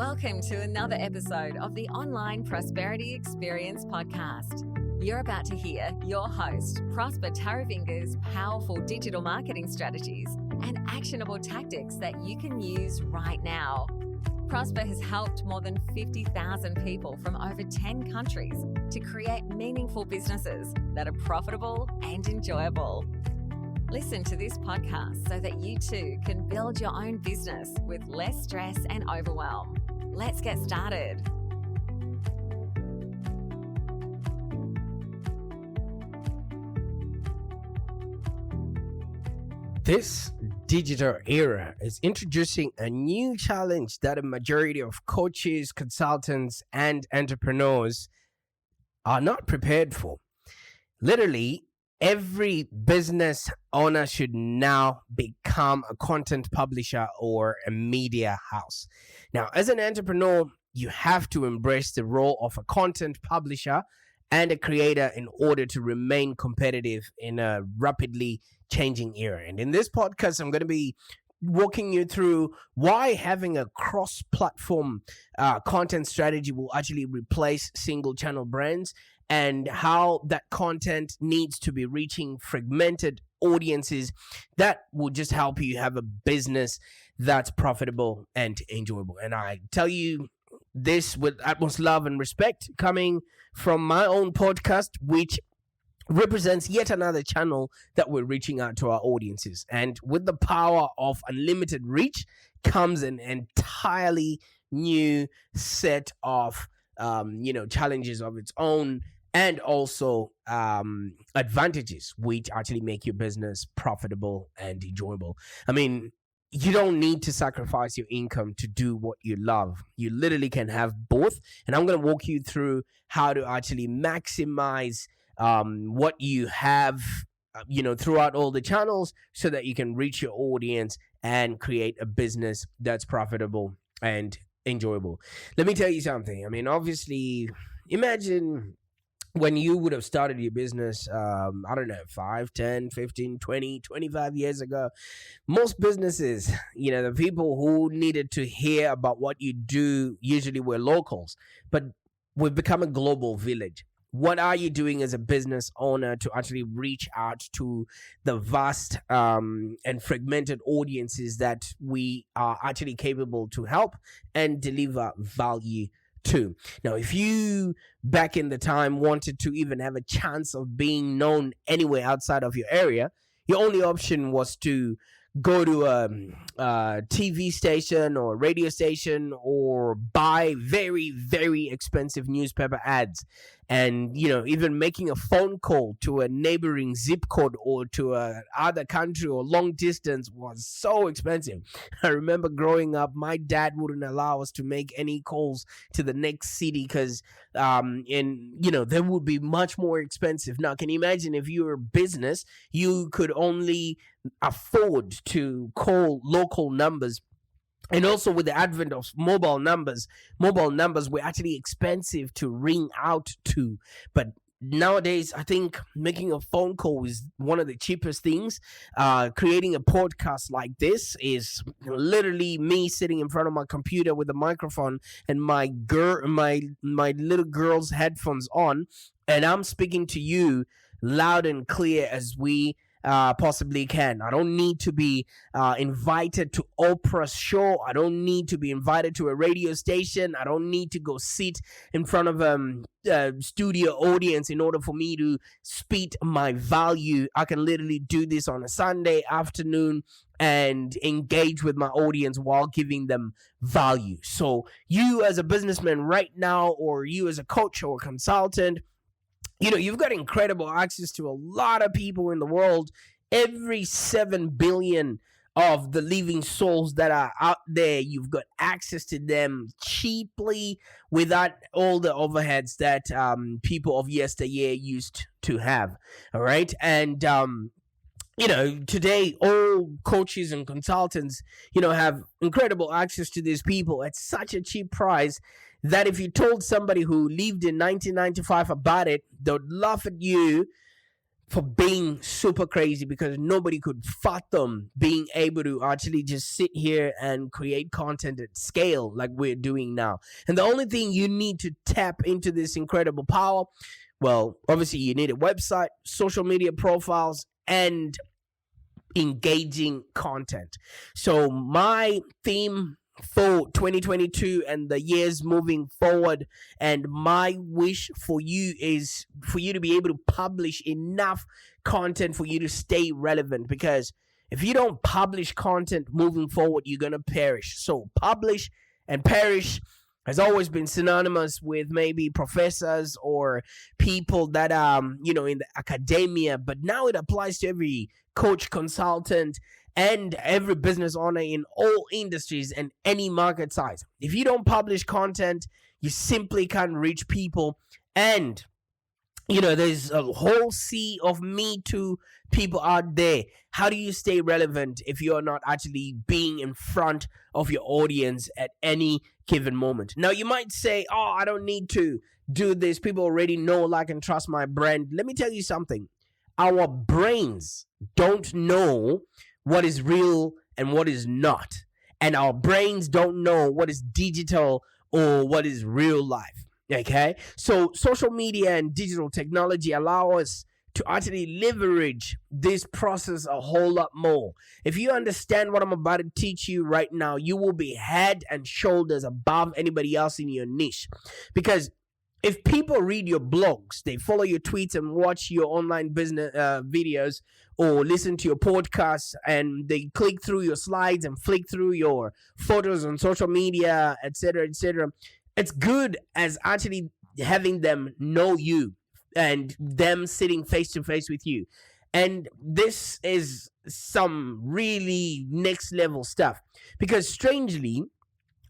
Welcome to another episode of the Online Prosperity Experience podcast. You're about to hear your host, Prosper Taravinga's powerful digital marketing strategies and actionable tactics that you can use right now. Prosper has helped more than 50,000 people from over 10 countries to create meaningful businesses that are profitable and enjoyable. Listen to this podcast so that you too can build your own business with less stress and overwhelm. Let's get started. This digital era is introducing a new challenge that a majority of coaches, consultants, and entrepreneurs are not prepared for. Literally, every business owner should now become a content publisher or a media house. Now, as an entrepreneur, you have to embrace the role of a content publisher and a creator in order to remain competitive in a rapidly changing era. And in this podcast, I'm going to be walking you through why having a cross-platform content strategy will actually replace single-channel brands, and how that content needs to be reaching fragmented audiences that will just help you have a business that's profitable and enjoyable. And I tell you this with utmost love and respect, coming from my own podcast, which represents yet another channel that we're reaching out to our audiences. And with the power of unlimited reach comes an entirely new set of challenges of its own, and also advantages which actually make your business profitable and enjoyable. I mean, you don't need to sacrifice your income to do what you love. You literally can have both. And I'm going to walk you through how to actually maximize what you have, throughout all the channels so that you can reach your audience and create a business that's profitable and enjoyable. Let me tell you something. I mean, obviously, imagine when you would have started your business, 5, 10, 15, 20, 25 years ago. Most businesses, the people who needed to hear about what you do usually were locals. But we've become a global village. What are you doing as a business owner to actually reach out to the vast and fragmented audiences that we are actually capable to help and deliver value to? Now, if you back in the time wanted to even have a chance of being known anywhere outside of your area, your only option was to go to a TV station or radio station or buy very, very expensive newspaper ads. And, even making a phone call to a neighboring zip code or to a other country or long distance was so expensive. I remember growing up, my dad wouldn't allow us to make any calls to the next city because, they would be much more expensive. Now, can you imagine if you were a business, you could only afford to call local numbers? And also with the advent of mobile numbers were actually expensive to ring out to. But nowadays, I think making a phone call is one of the cheapest things. Creating a podcast like this is literally me sitting in front of my computer with a microphone and my little girl's headphones on, and I'm speaking to you loud and clear as we possibly can. I don't need to be invited to Oprah's show. I don't need to be invited to a radio station. I don't need to go sit in front of a studio audience in order for me to spit my value. I can literally do this on a Sunday afternoon and engage with my audience while giving them value. So you as a businessman right now, or you as a coach or consultant, you've got incredible access to a lot of people in the world. Every 7 billion of the living souls that are out there, you've got access to them cheaply without all the overheads that people of yesteryear used to have. All right. And, today all coaches and consultants, have incredible access to these people at such a cheap price that if you told somebody who lived in 1995 about it, they would laugh at you for being super crazy, because nobody could fathom being able to actually just sit here and create content at scale like we're doing now. And the only thing you need to tap into this incredible power, well, obviously you need a website, social media profiles, and engaging content. So my theme for 2022 and the years moving forward, and my wish for you, is for you to be able to publish enough content for you to stay relevant, because if you don't publish content moving forward, you're gonna perish. So publish and perish has always been synonymous with maybe professors or people that in the academia, but now it applies to every coach, consultant, and every business owner in all industries and any market size. If you don't publish content, you simply can't reach people. And there's a whole sea of Me Too people out there. How do you stay relevant if you're not actually being in front of your audience at any given moment? Now, you might say, oh, I don't need to do this. People already know, like, and trust my brand. Let me tell you something. Our brains don't know what is real and what is not. And our brains don't know what is digital or what is real life. Okay? So social media and digital technology allow us to actually leverage this process a whole lot more. If you understand what I'm about to teach you right now, you will be head and shoulders above anybody else in your niche. Because if people read your blogs, they follow your tweets and watch your online business videos, or listen to your podcasts, and they click through your slides and flick through your photos on social media, etc., etc., it's good as actually having them know you and them sitting face to face with you. And this is some really next level stuff, because strangely,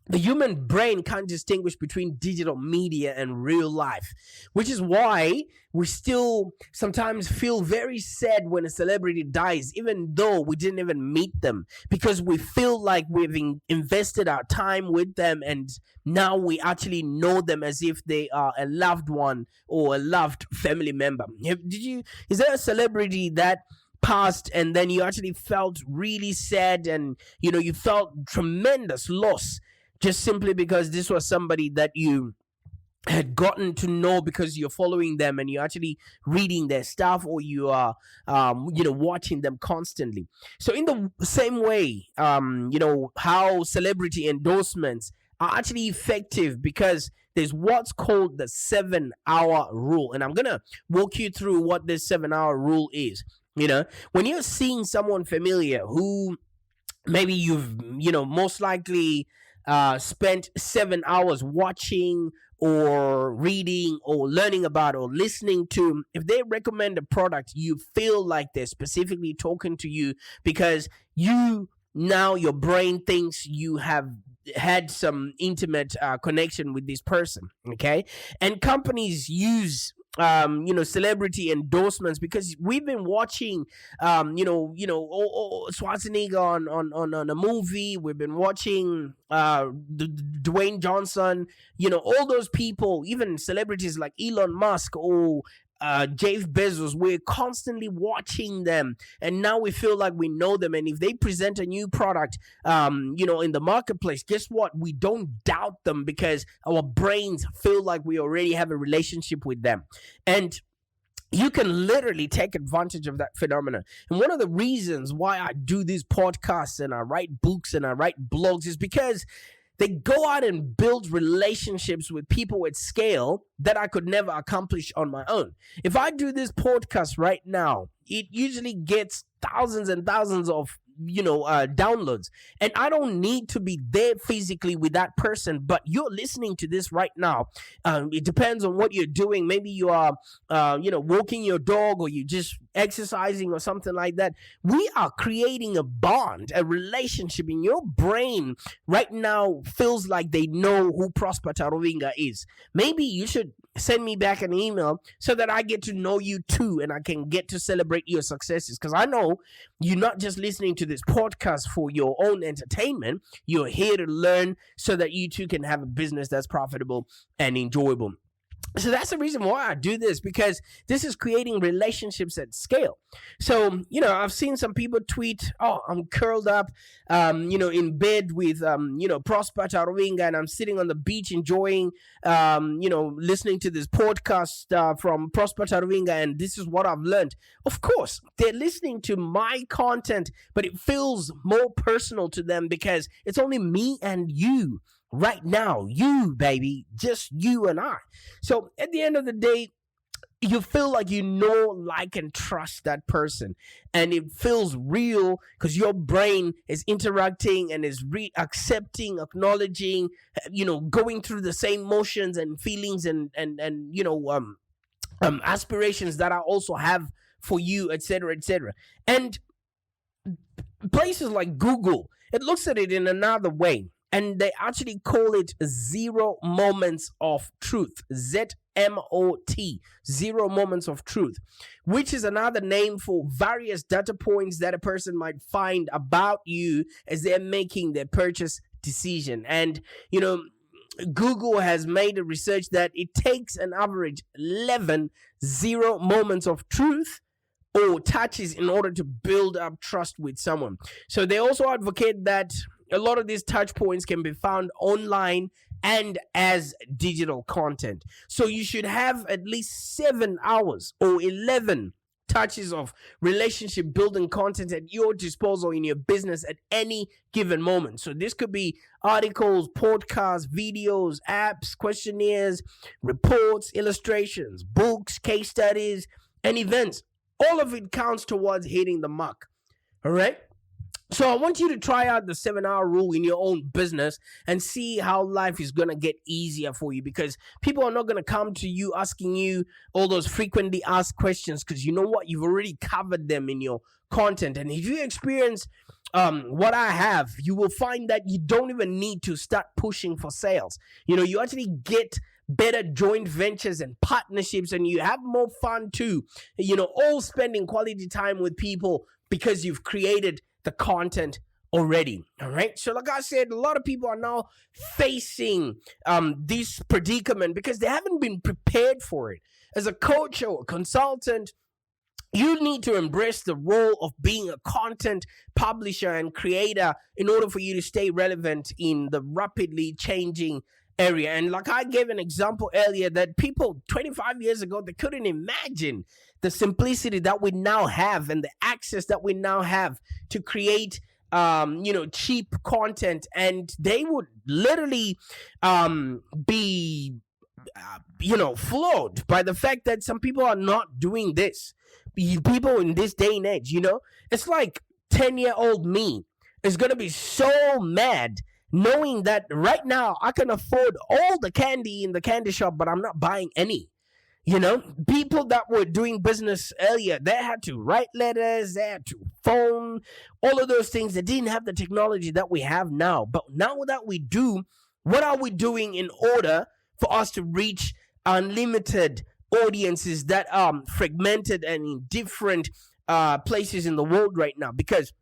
the human brain can't distinguish between digital media and real life, which is why we still sometimes feel very sad when a celebrity dies, even though we didn't even meet them, because we feel like we've invested our time with them, and now we actually know them as if they are a loved one or a loved family member. Is there a celebrity that passed and then you actually felt really sad, and you felt tremendous loss, just simply because this was somebody that you had gotten to know because you're following them and you're actually reading their stuff, or you are watching them constantly? So in the same way, how celebrity endorsements are actually effective, because there's what's called the 7-hour rule, and I'm gonna walk you through what this 7-hour rule is. When you're seeing someone familiar who maybe you've most likely spent 7 hours watching or reading or learning about or listening to, if they recommend a product, you feel like they're specifically talking to you, because your brain thinks you have had some intimate connection with this person. Okay. And companies use celebrity endorsements, because we've been watching Schwarzenegger on a movie. We've been watching Dwayne Johnson, all those people, even celebrities like Elon Musk or Jeff Bezos. We're constantly watching them, and now we feel like we know them. And if they present a new product in the marketplace, guess what? We don't doubt them, because our brains feel like we already have a relationship with them. And you can literally take advantage of that phenomenon. And one of the reasons why I do these podcasts and I write books and I write blogs is because they go out and build relationships with people at scale that I could never accomplish on my own. If I do this podcast right now, it usually gets thousands and thousands of downloads, and I don't need to be there physically with that person, but you're listening to this right now. It depends on what you're doing. Maybe you are walking your dog, or you just exercising or something like that. We are creating a bond, a relationship. In your brain right now feels like they know who Prosper Tarovinga is. Maybe you should send me back an email so that I get to know you too, and I can get to celebrate your successes, because I know you're not just listening to this podcast for your own entertainment. You're here to learn so that you too can have a business that's profitable and enjoyable. So that's the reason why I do this, because this is creating relationships at scale. So, I've seen some people tweet, "Oh, I'm curled up, in bed with, Prosper Tarovinga, and I'm sitting on the beach enjoying, listening to this podcast from Prosper Tarovinga, and this is what I've learned." Of course, they're listening to my content, but it feels more personal to them because it's only me and you. Right now, you, baby, just you and I. So at the end of the day, you feel like like, and trust that person. And it feels real because your brain is interacting and is accepting, acknowledging, going through the same motions and feelings and aspirations that I also have for you, etc., etc. And places like Google, it looks at it in another way. And they actually call it 0 moments of truth. ZMOT, 0 moments of truth, which is another name for various data points that a person might find about you as they're making their purchase decision. And, Google has made a research that it takes an average 11 0 moments of truth or touches in order to build up trust with someone. So they also advocate that a lot of these touch points can be found online and as digital content. So you should have at least 7 hours or 11 touches of relationship building content at your disposal in your business at any given moment. So this could be articles, podcasts, videos, apps, questionnaires, reports, illustrations, books, case studies, and events. All of it counts towards hitting the mark. All right? So I want you to try out the 7-hour rule in your own business and see how life is going to get easier for you, because people are not going to come to you asking you all those frequently asked questions, because you know what? You've already covered them in your content. And if you experience what I have, you will find that you don't even need to start pushing for sales. You actually get better joint ventures and partnerships, and you have more fun too, all spending quality time with people because you've created the content already. All right. So like I said, a lot of people are now facing this predicament because they haven't been prepared for it. As a coach or a consultant, you need to embrace the role of being a content publisher and creator in order for you to stay relevant in the rapidly changing area. And like I gave an example earlier, that people 25 years ago, they couldn't imagine the simplicity that we now have and the access that we now have to create cheap content. And they would literally be flawed by the fact that some people are not doing this. People in this day and age, it's like 10-year-old me is going to be so mad knowing that right now I can afford all the candy in the candy shop, but I'm not buying any. People that were doing business earlier, they had to write letters, they had to phone, all of those things. They didn't have the technology that we have now. But now that we do, what are we doing in order for us to reach unlimited audiences that are fragmented and in different places in the world right now? Because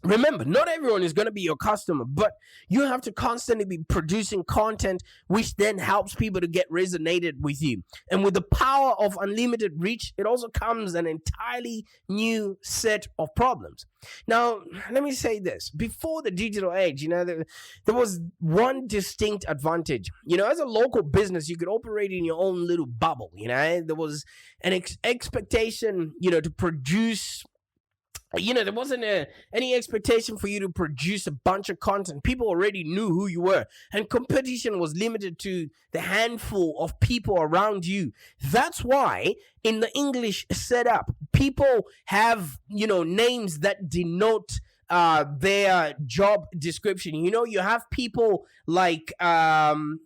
remember, not everyone is going to be your customer, but you have to constantly be producing content, which then helps people to get resonated with you. And with the power of unlimited reach, it also comes an entirely new set of problems. Now, let me say this. Before the digital age, there was one distinct advantage. As a local business, you could operate in your own little bubble. There was an expectation, to produce. There wasn't any expectation for you to produce a bunch of content. People already knew who you were, and competition was limited to the handful of people around you. That's why in the English setup, people have, names that denote their job description. You have people like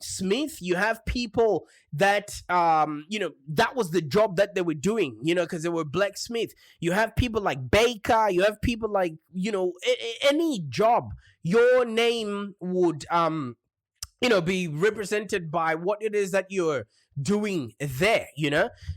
Smith. You have people that that was the job that they were doing, because they were blacksmith. You have people like baker. You have people like any job. Your name would be represented by what it is that you're doing there.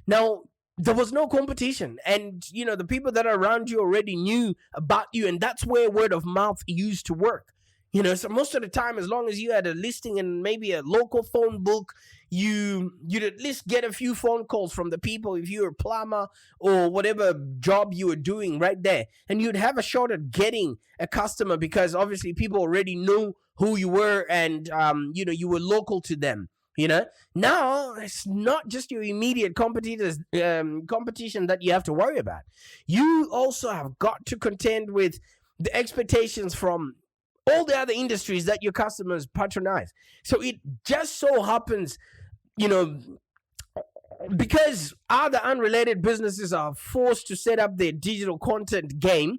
Now, there was no competition, and the people that are around you already knew about you, and that's where word of mouth used to work. So most of the time, as long as you had a listing in maybe a local phone book, you'd at least get a few phone calls from the people if you're a plumber or whatever job you were doing right there. And you'd have a shot at getting a customer because obviously people already knew who you were and, you were local to them. Now it's not just your immediate competitors, competition that you have to worry about. You also have got to contend with the expectations from all the other industries that your customers patronize. So it just so happens, because other unrelated businesses are forced to set up their digital content game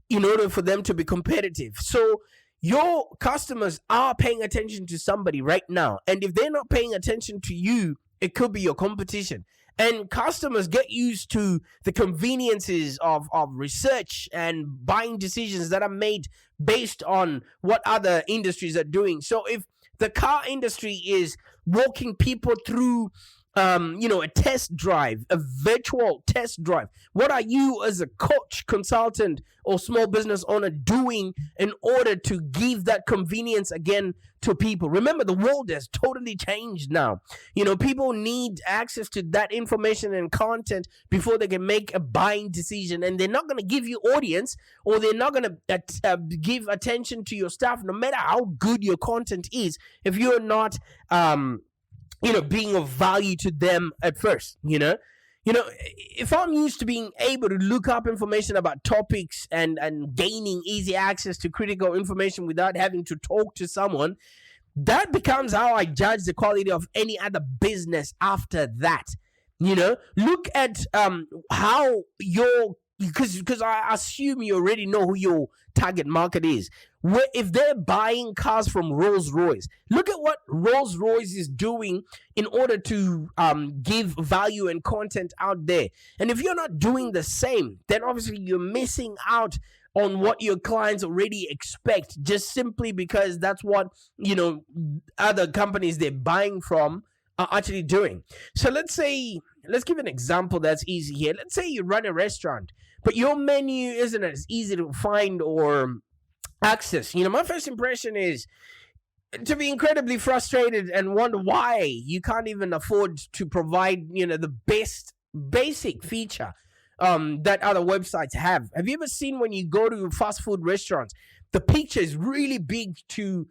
in order for them to be competitive. So your customers are paying attention to somebody right now. And if they're not paying attention to you, it could be your competition. And customers get used to the conveniences of research and buying decisions that are made based on what other industries are doing. So if the car industry is walking people through a test drive, a virtual test drive, what are you as a coach, consultant, or small business owner doing in order to give that convenience again to people? Remember, the world has totally changed now. People need access to that information and content before they can make a buying decision, and they're not going to give you audience, or they're not going to give attention to your stuff, no matter how good your content is, if you're not being of value to them at first. If I'm used to being able to look up information about topics and gaining easy access to critical information without having to talk to someone, that becomes how I judge the quality of any other business after that. Look at how because I assume you already know who your target market is. If they're buying cars from Rolls-Royce, look at what Rolls-Royce is doing in order to give value and content out there. And if you're not doing the same, then obviously you're missing out on what your clients already expect, just simply because that's what other companies they're buying from are actually doing. So let's give an example that's easy here. Let's say you run a restaurant, but your menu isn't as easy to find or access. My first impression is to be incredibly frustrated and wonder why you can't even afford to provide, the best basic feature that other websites have. Have you ever seen when you go to fast food restaurants, the picture is really big to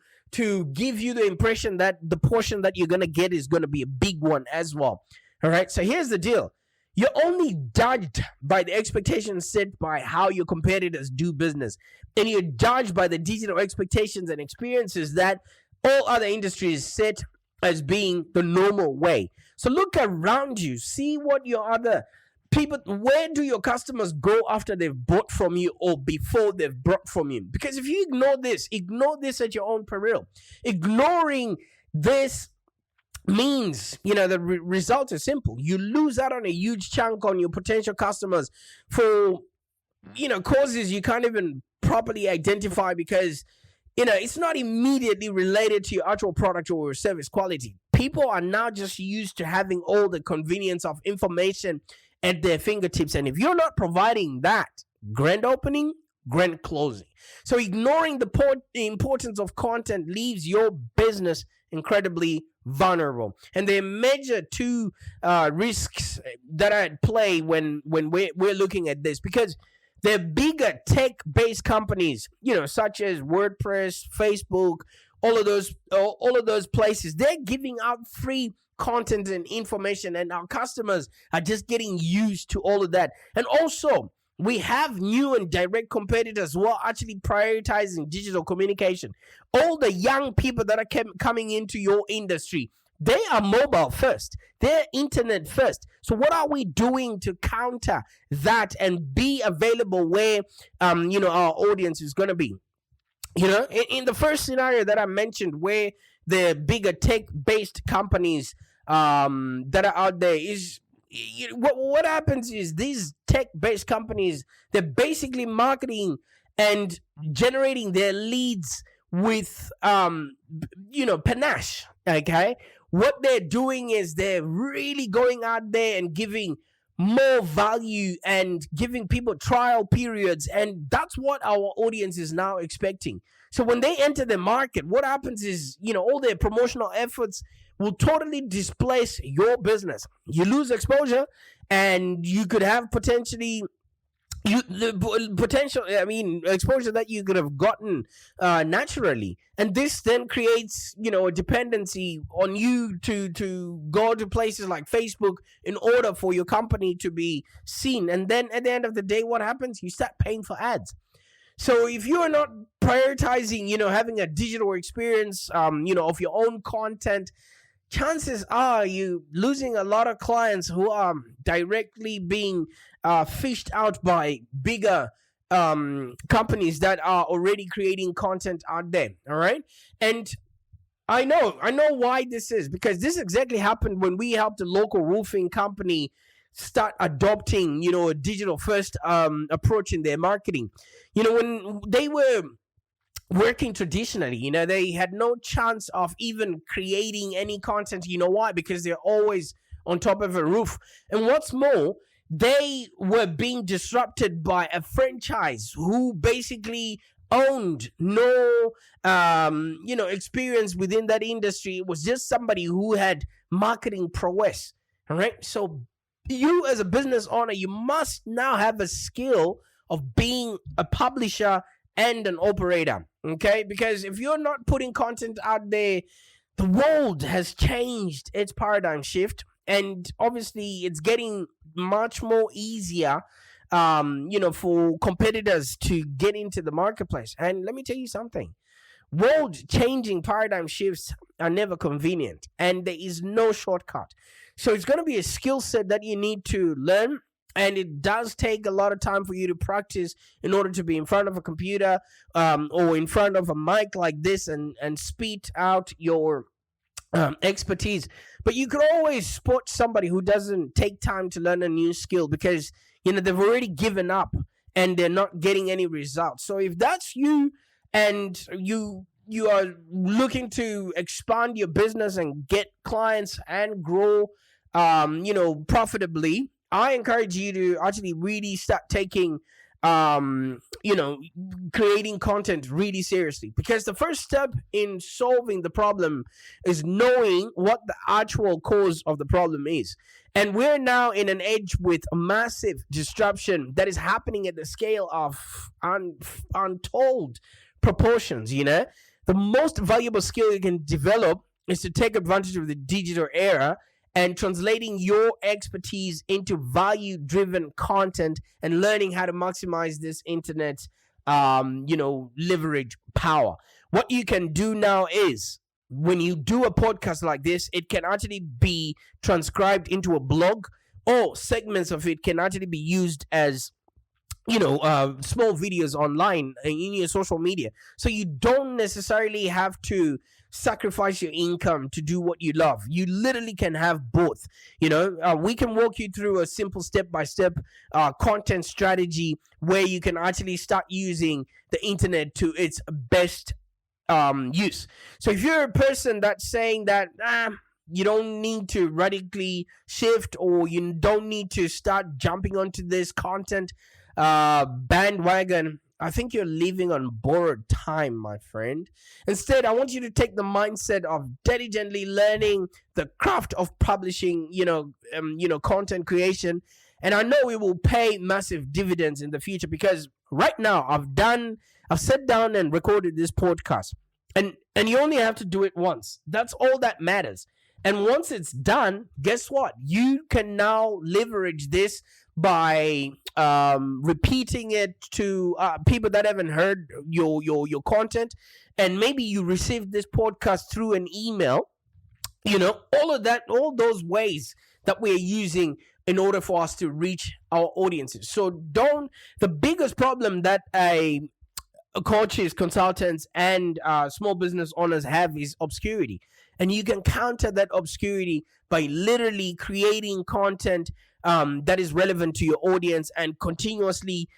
give you the impression that the portion that you're going to get is going to be a big one as well. All right. So here's the deal. You're only judged by the expectations set by how your competitors do business. And you're judged by the digital expectations and experiences that all other industries set as being the normal way. So look around you. See what your other people, where do your customers go after they've bought from you or before they've bought from you? Because if you ignore this at your own peril. Ignoring this means, the result is simple. You lose out on a huge chunk on your potential customers for, causes you can't even properly identify because, it's not immediately related to your actual product or service quality. People are now just used to having all the convenience of information at their fingertips. And if you're not providing that, grand opening, grand closing. So ignoring the importance of content leaves your business incredibly vulnerable. And there are major two risks that are at play when we're looking at this, because the bigger tech-based companies, such as WordPress, Facebook, all of those places, they're giving out free content and information, and our customers are just getting used to all of that. And also, we have new and direct competitors who are actually prioritizing digital communication. All the young people that are coming into your industry, they are mobile first. They're internet first. So what are we doing to counter that and be available where, our audience is going to be? In the first scenario that I mentioned, where the bigger tech-based companies that are out there is, what happens is these tech-based companies, they're basically marketing and generating their leads with, panache, okay? What they're doing is they're really going out there and giving more value and giving people trial periods. And that's what our audience is now expecting. So when they enter the market, what happens is, all their promotional efforts will totally displace your business. You lose exposure, and you could have potentially exposure that you could have gotten naturally, and this then creates a dependency on you to go to places like Facebook in order for your company to be seen. And then at the end of the day, what happens? You start paying for ads. So if you are not prioritizing having a digital experience of your own content, chances are you losing a lot of clients who are directly being fished out by bigger companies that are already creating content out there. All right. And I know why this is, because this exactly happened when we helped a local roofing company start adopting a digital first approach in their marketing. When they were working traditionally, they had no chance of even creating any content. Why? Because they're always on top of a roof. And what's more, they were being disrupted by a franchise who basically owned no experience within that industry. It was just somebody who had marketing prowess. All right. So you as a business owner, you must now have a skill of being a publisher and an operator. Okay, because if you're not putting content out there, the world has changed its paradigm shift, and obviously it's getting much more easier for competitors to get into the marketplace. And let me tell you something, world changing paradigm shifts are never convenient, and there is no shortcut. So it's going to be a skill set that you need to learn. And it does take a lot of time for you to practice in order to be in front of a computer or in front of a mic like this and spit out your expertise. But you could always spot somebody who doesn't take time to learn a new skill because, they've already given up and they're not getting any results. So if that's you and you are looking to expand your business and get clients and grow, profitably, I encourage you to actually really start taking, creating content really seriously, because the first step in solving the problem is knowing what the actual cause of the problem is. And we're now in an age with a massive disruption that is happening at the scale of untold proportions. The most valuable skill you can develop is to take advantage of the digital era and translating your expertise into value-driven content and learning how to maximize this internet, leverage power. What you can do now is, when you do a podcast like this, it can actually be transcribed into a blog, or segments of it can actually be used as small videos online in your social media. So you don't necessarily have to sacrifice your income to do what you love. You literally can have both. We can walk you through a simple step-by-step content strategy where you can actually start using the internet to its best use. So if you're a person that's saying that you don't need to radically shift, or you don't need to start jumping onto this content bandwagon, I think you're living on borrowed time, my friend. Instead, I want you to take the mindset of diligently learning the craft of publishing, content creation. And I know it will pay massive dividends in the future, because right now I've sat down and recorded this podcast, and you only have to do it once. That's all that matters. And once it's done, guess what? You can now leverage this by repeating it to people that haven't heard your content, and maybe you received this podcast through an email. All those ways that we're using in order for us to reach our audiences. So the biggest problem that coaches, consultants, and small business owners have is obscurity. And you can counter that obscurity by literally creating content that is relevant to your audience and continuously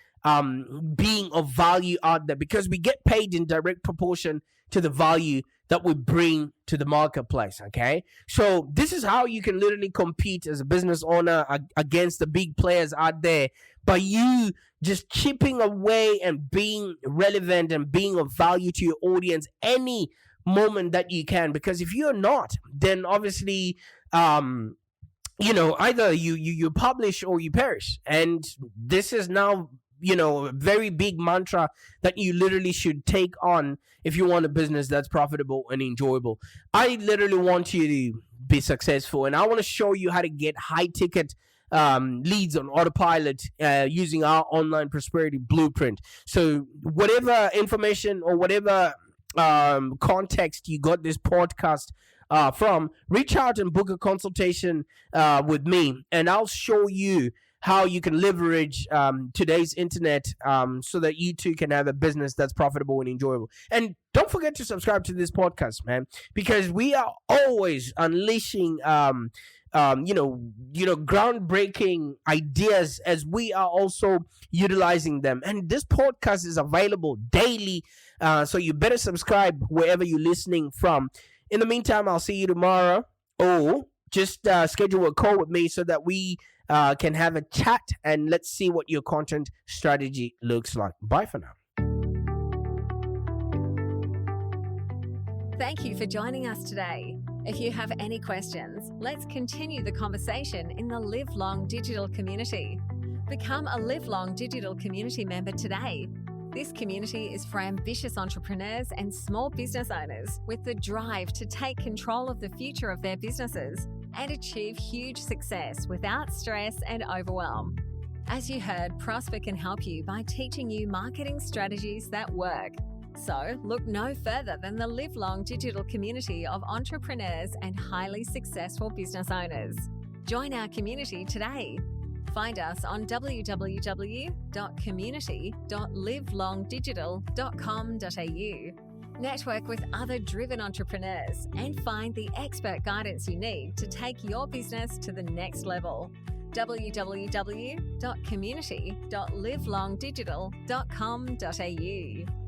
being of value out there, because we get paid in direct proportion to the value that we bring to the marketplace. Okay, so this is how you can literally compete as a business owner against the big players out there, by you just chipping away and being relevant and being of value to your audience any moment that you can. Because if you're not, then obviously either you publish or you perish. And this is now a very big mantra that you literally should take on if you want a business that's profitable and enjoyable. I literally want you to be successful, and I want to show you how to get high ticket leads on autopilot using our online prosperity blueprint. So whatever information or whatever context you got this podcast from, reach out and book a consultation with me, and I'll show you how you can leverage today's internet so that you too can have a business that's profitable and enjoyable. And don't forget to subscribe to this podcast, man, because we are always unleashing groundbreaking ideas as we are also utilizing them. And this podcast is available daily, so you better subscribe wherever you're listening from. In the meantime, I'll see you tomorrow, or just schedule a call with me so that we can have a chat and let's see what your content strategy looks like. Bye for now. Thank you for joining us today. If you have any questions, let's continue the conversation in the Live Long Digital community. Become a Live Long Digital community member today. This community is for ambitious entrepreneurs and small business owners with the drive to take control of the future of their businesses and achieve huge success without stress and overwhelm. As you heard, Prosper can help you by teaching you marketing strategies that work. So look no further than the Live Long Digital community of entrepreneurs and highly successful business owners. Join our community today. Find us on www.community.livelongdigital.com.au. Network with other driven entrepreneurs and find the expert guidance you need to take your business to the next level. www.community.livelongdigital.com.au.